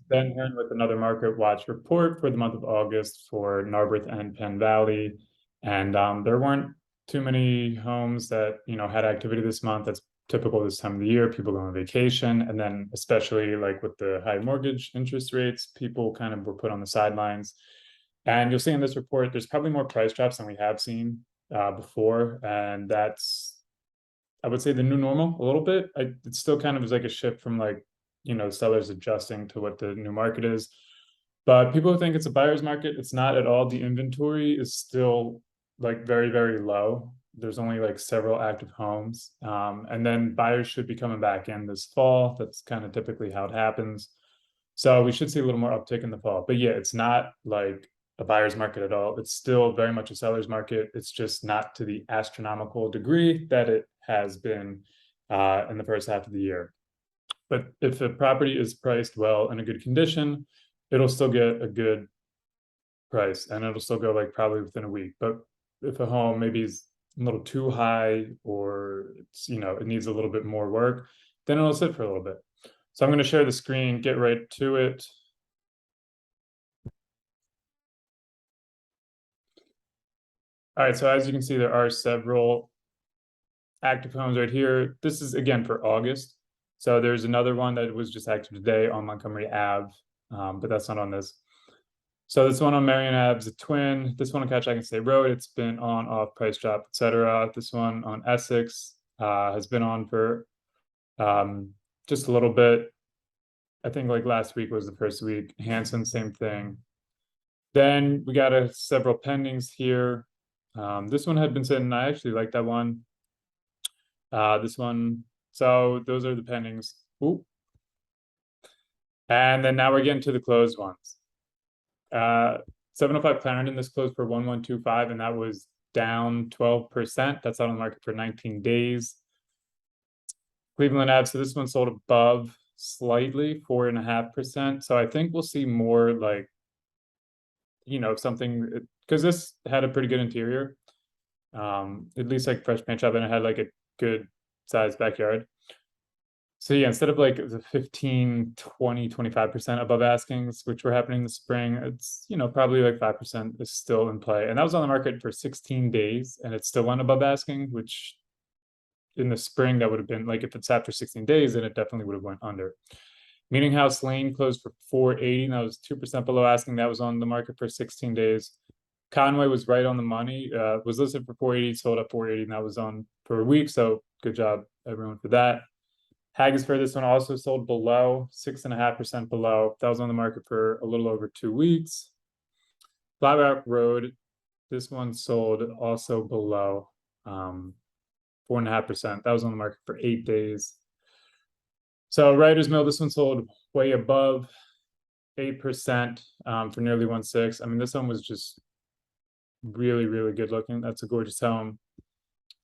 Ben Hearn with another Market Watch report for the month of August for Narberth and Penn Valley. And there weren't too many homes that, had activity this month. That's typical this time of the year. People go on vacation. And then especially like with the high mortgage interest rates, people kind of were put on the sidelines. And you'll see in this report, there's probably more price drops than we have seen before. And that's, I would say, the new normal a little bit. It still kind of is like a shift from like, sellers adjusting to what the new market is. But people think it's a buyer's market. It's not at all. The inventory is still like very, very low. There's only like several active homes. And then buyers should be coming back in this fall. That's kind of typically how it happens. So we should see a little more uptick in the fall. But yeah, it's not like a buyer's market at all. It's still very much a seller's market. It's just not to the astronomical degree that it has been in the first half of the year. But if a property is priced well in a good condition, it'll still get a good price and it'll still go like probably within a week. But if a home maybe is a little too high or it's, it needs a little bit more work, then it'll sit for a little bit. So I'm going to share the screen, get right to it. All right, so as you can see, there are several active homes right here. This is again for August. So there's another one that was just active today on Montgomery Ave, but that's not on this. So this one on Marion Ave is a twin. This one on Catchachan State Road, it's been on, off, price drop, etc. This one on Essex has been on for just a little bit. I think like last week was the first week. Hanson, same thing. Then we got several pendings here. This one had been sitting. I actually like that one. This one. So those are the pendings. Ooh. And then now we're getting to the closed ones. 705 Clarendon, this closed for 1125, and that was down 12%. That's out on the market for 19 days. Cleveland Ave, so this one sold above slightly, 4.5%. So I think we'll see more like, something, because this had a pretty good interior. At least like fresh paint job, and it had like a good size backyard. So yeah, instead of like the 15, 20, 25% above askings, which were happening in the spring, it's, probably like 5% is still in play. And that was on the market for 16 days and it still went above asking, which in the spring, that would have been like, if it's after 16 days, then it definitely would have went under. Meeting House Lane closed for 480, and that was 2% below asking. That was on the market for 16 days. Conway was right on the money, was listed for 480, sold at 480, and that was on for a week. So good job, everyone, for that. Haggisford, this one also sold below, 6.5% below. That was on the market for a little over 2 weeks. Flat Rock Road, this one sold also below 4.5%. That was on the market for 8 days. So Writers Mill, this one sold way above 8% for nearly 1.6. I mean, this one was just really, really good looking. That's a gorgeous home.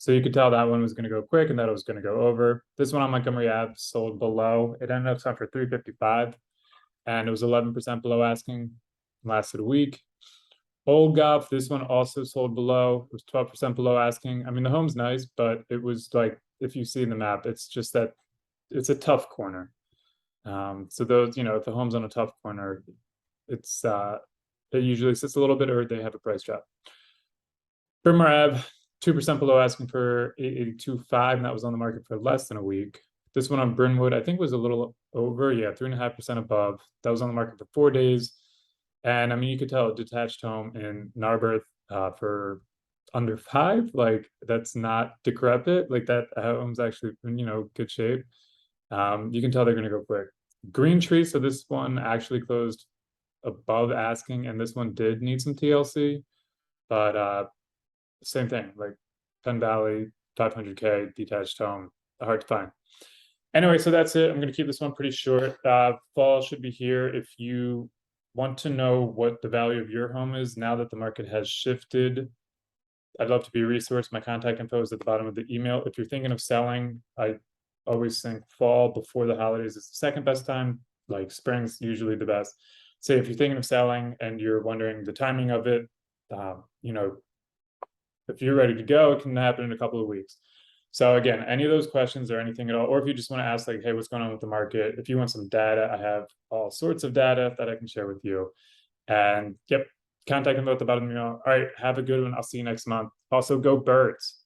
So you could tell that one was going to go quick and that it was going to go over. This one on Montgomery Ave sold below. It ended up selling for 355, and it was 11% below asking. Lasted a week. Old Golf, this one also sold below. It was 12% below asking. I mean, the home's nice, but it was like, if you see the map, it's just that it's a tough corner. So those, if the home's on a tough corner, it's it usually sits a little bit, or they have a price drop. Bryn Mawr Ave, 2% below asking for 882.5, and that was on the market for less than a week. This one on Brynwood, I think was a little over, 3.5% above. That was on the market for 4 days. And I mean, you could tell a detached home in Narberth for under 5, like that's not decrepit, like that home's actually in, good shape. You can tell they're gonna go quick. Green Tree, so this one actually closed above asking, and this one did need some TLC, but same thing, like Penn Valley, 500K detached home, hard to find. Anyway, so that's it. I'm going to keep this one pretty short. Fall should be here. If you want to know what the value of your home is now that the market has shifted, I'd love to be a resource. My contact info is at the bottom of the email. If you're thinking of selling, I always think fall before the holidays is the second best time. Like spring's usually the best. So if you're thinking of selling and you're wondering the timing of it, if you're ready to go, it can happen in a couple of weeks. So again, any of those questions or anything at all, or if you just want to ask like, hey, what's going on with the market? If you want some data, I have all sorts of data that I can share with you. And yep, contact info at the bottom of the email. All right, have a good one. I'll see you next month. Also, go Birds.